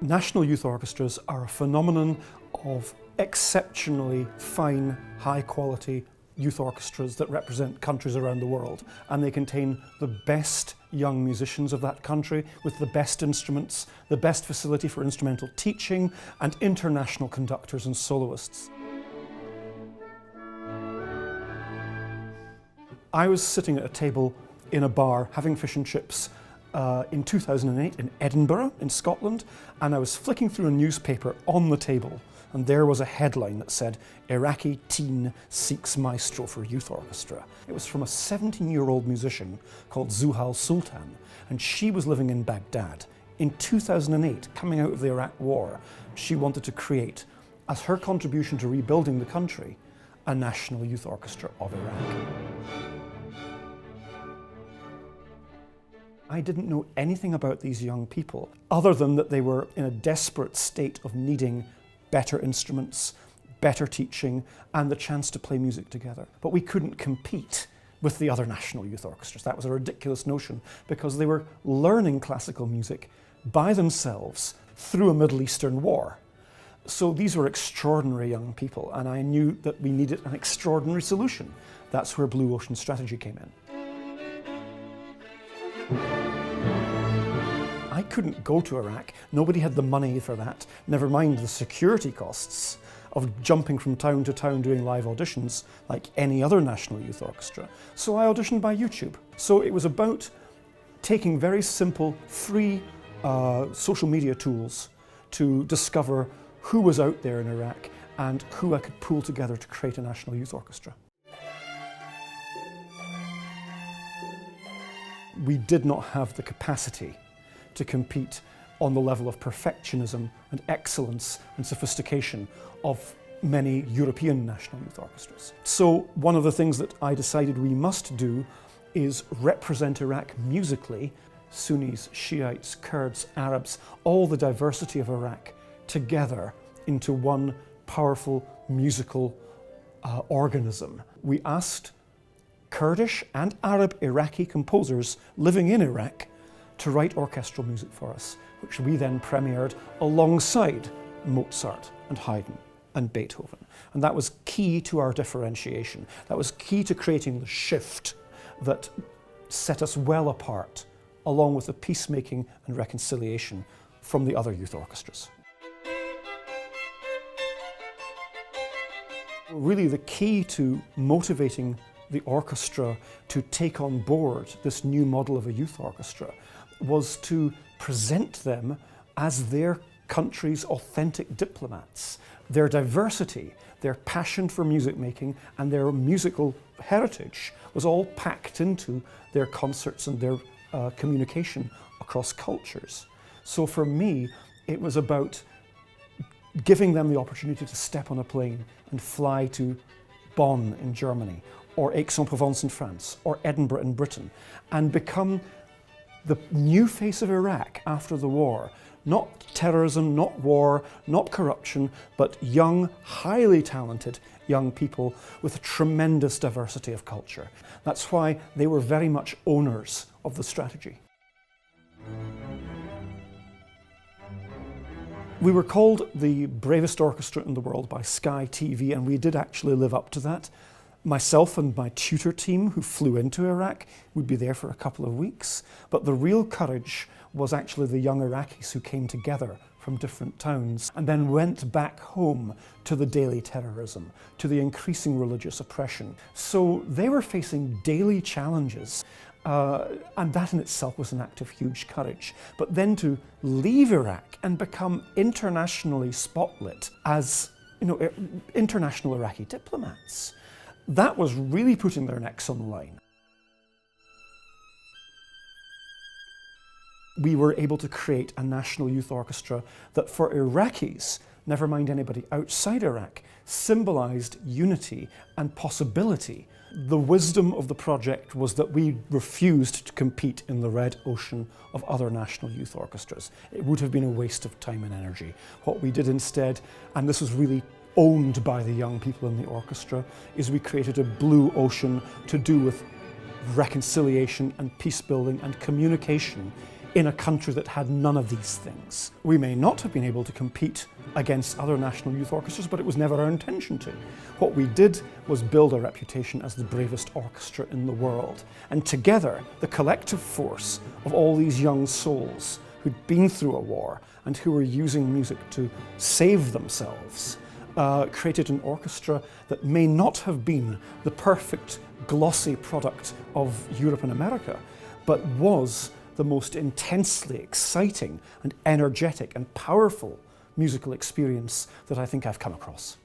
National youth orchestras are a phenomenon of exceptionally fine, high-quality youth orchestras that represent countries around the world, and they contain the best young musicians of that country with the best instruments, the best facility for instrumental teaching, and international conductors and soloists. I was sitting at a table in a bar having fish and chips in 2008 in Edinburgh in Scotland, and I was flicking through a newspaper on the table, and there was a headline that said, "Iraqi teen seeks maestro for youth orchestra." It was from a 17-year-old musician called Zuhal Sultan, and she was living in Baghdad. In 2008, coming out of the Iraq war, she wanted to create, as her contribution to rebuilding the country, a national youth orchestra of Iraq. I didn't know anything about these young people, other than that they were in a desperate state of needing better instruments, better teaching, and the chance to play music together. But we couldn't compete with the other national youth orchestras. That was a ridiculous notion, because they were learning classical music by themselves through a Middle Eastern war. So these were extraordinary young people, and I knew that we needed an extraordinary solution. That's where Blue Ocean Strategy came in. I couldn't go to Iraq. Nobody had the money for that, never mind the security costs of jumping from town to town doing live auditions like any other national youth orchestra. So I auditioned by YouTube. So it was about taking very simple, free social media tools to discover who was out there in Iraq and who I could pull together to create a national youth orchestra. We did not have the capacity to compete on the level of perfectionism and excellence and sophistication of many European national youth orchestras. So one of the things that I decided we must do is represent Iraq musically, Sunnis, Shiites, Kurds, Arabs, all the diversity of Iraq together into one powerful musical organism. We asked Kurdish and Arab Iraqi composers living in Iraq to write orchestral music for us, which we then premiered alongside Mozart and Haydn and Beethoven. And that was key to our differentiation. That was key to creating the shift that set us well apart, along with the peacemaking and reconciliation from the other youth orchestras. Really, the key to motivating the orchestra to take on board this new model of a youth orchestra was to present them as their country's authentic diplomats. Their diversity, their passion for music making, and their musical heritage was all packed into their concerts and their communication across cultures. So for me, it was about giving them the opportunity to step on a plane and fly to Bonn in Germany, or Aix-en-Provence in France, or Edinburgh in Britain, and become the new face of Iraq after the war. Not terrorism, not war, not corruption, but young, highly talented young people with a tremendous diversity of culture. That's why they were very much owners of the strategy. We were called the bravest orchestra in the world by Sky TV, and we did actually live up to that. Myself and my tutor team, who flew into Iraq, would be there for a couple of weeks. But the real courage was actually the young Iraqis who came together from different towns and then went back home to the daily terrorism, to the increasing religious oppression. So they were facing daily challenges, and that in itself was an act of huge courage. But then to leave Iraq and become internationally spotlit as, international Iraqi diplomats, that was really putting their necks on the line. We were able to create a national youth orchestra that for Iraqis, never mind anybody outside Iraq, symbolized unity and possibility. The wisdom of the project was that we refused to compete in the red ocean of other national youth orchestras. It would have been a waste of time and energy. What we did instead, and this was really owned by the young people in the orchestra, is we created a blue ocean to do with reconciliation and peace building and communication in a country that had none of these things. We may not have been able to compete against other national youth orchestras, but it was never our intention to. What we did was build a reputation as the bravest orchestra in the world. And together, the collective force of all these young souls who'd been through a war and who were using music to save themselves, created an orchestra that may not have been the perfect, glossy product of Europe and America, but was the most intensely exciting and energetic and powerful musical experience that I think I've come across.